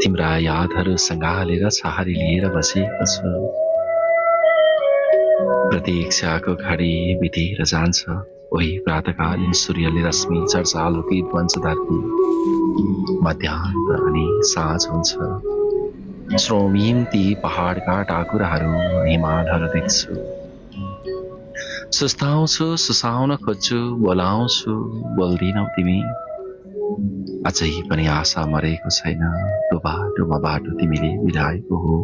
तिम्रा यादहरू सँगालेर छहारी लिएर बसेको छु। प्रतीक्षाको घडी बितेर जान्छ, उही प्रातकालीन सूर्यले रश्मि चर्च आलोकित बन्छ धरती। मध्याह्न अनि साँझ हुन्छ, श्रोमिम ती पहाडका टाकुराहरू हिमालहरू देख्छु। सुस्ताउँछु, सुसाउन खोज्छु, बोलाउँछु, बोल्दिनौ तिमी। अझै पनि आशा मरेको छैन, त्यो बाटोमा बाटो तिमीले बिराएको हो।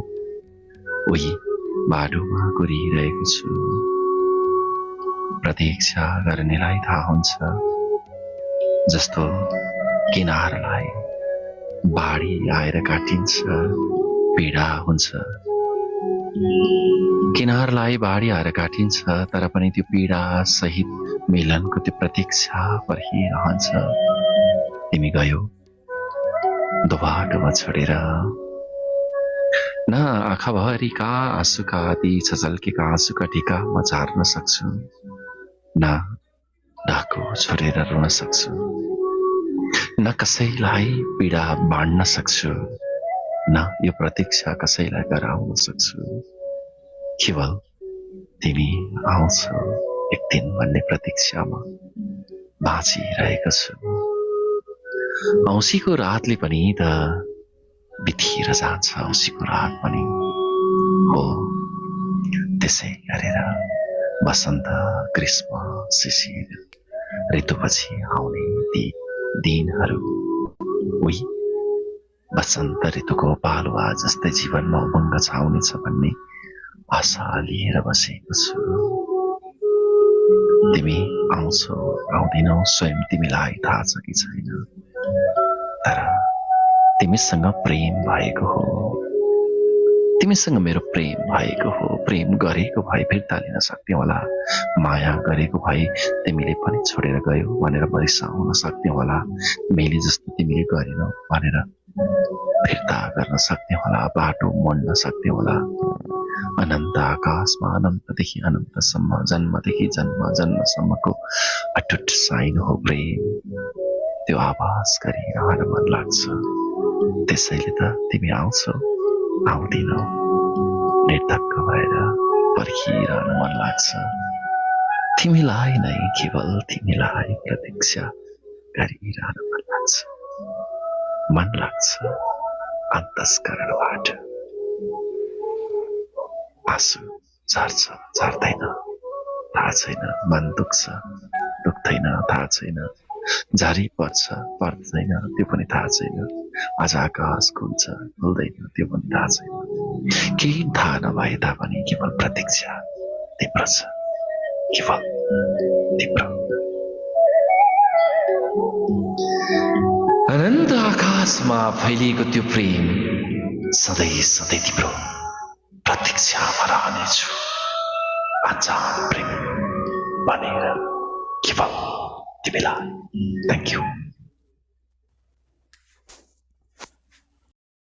उही बाटोमा कुरिरहेको छु। प्रतीक्षा गर्नेलाई थाहा हुन्छ, जस्तो किनारलाई बाढी आएर काटिन्छ पीडा हुन्छ। किनारलाई बाढी आएर काटिन्छ, तर पनि त्यो पीडा सहित मिलनको त्यो प्रतीक्षा पर्खिरहन्छ। तिमी गयो दोबाटोमा छोडेर, न आँखाभरिका आँसुका ती छचल्केका आँसुका ढिका म झार्न सक्छु, न ढाको छोडेर रुन सक्छु, न कसैलाई पीडा बाँड्न सक्छु, न यो प्रतीक्षा कसैलाई गराउन सक्छु। केवल तिमी आउँछौ एक दिन भन्ने प्रतीक्षामा बाँचिरहेको छु। औँसीको रातले पनि त बितेर जान्छ, औँसीको रात पनि हो। त्यसै गरेर वसन्त, ग्रीष्म, शिशिर ऋतुपछि आउने ती दिनहरू, उही वसन्त ऋतुको पालुवा जस्तै जीवनमा उमङ्ग छाउनेछ भन्ने आशा लिएर बसेको छु। तिमी आउँछौ आउँदैनौ स्वयं तिमीलाई थाहा छ कि छैन, तर तिमीसँग प्रेम भएको हो, तिमीसँग मेरो प्रेम भएको हो। प्रेम गरेको भए फिर्ता लिन सक्ने होला, माया गरेको भए तिमीले पनि छोडेर गयो भनेर बरिसाउन सक्ने होला, मैले जस्तो तिमीले गरेनौ भनेर फिर्ता गर्न सक्ने होला, बाटो मोड्न सक्ने होला। अनन्त आकाशमा अनन्तदेखि अनन्तसम्म, जन्मदेखि जन्मसम्मको अटुट साइन हो प्रेम। त्यो आभास गरिरहन मन लाग्छ। त्यसैले त तिमी आउँछौ आउँदिनौ, निर्धक्क भएर पर्खिरहन मन लाग्छ। तिमीलाई नै, केवल तिमीलाई प्रतीक्षा गरिरहन मन लाग्छ अन्तस्करणबाट। आँसु झर्छ झर्दैन थाहा छैन, मन दुख्छ दुख्दैन थाहा छैन, झरी पर्छ पर्दैन त्यो पनि थाहा छैन, आज आकाश खुल्छ खुल्दैन त्यो पनि थाहा छैन। केही थाहा नभए तापनि केवल प्रतीक्षा तिम्रो छ, केवल तिम्रो। अनन्त आकाशमा फैलिएको त्यो प्रेम सधैँ सधैँ तिम्रो प्रतीक्षामा रहनेछु, अचान प्रेम भनेर केवल तिमीलाई। Thank you.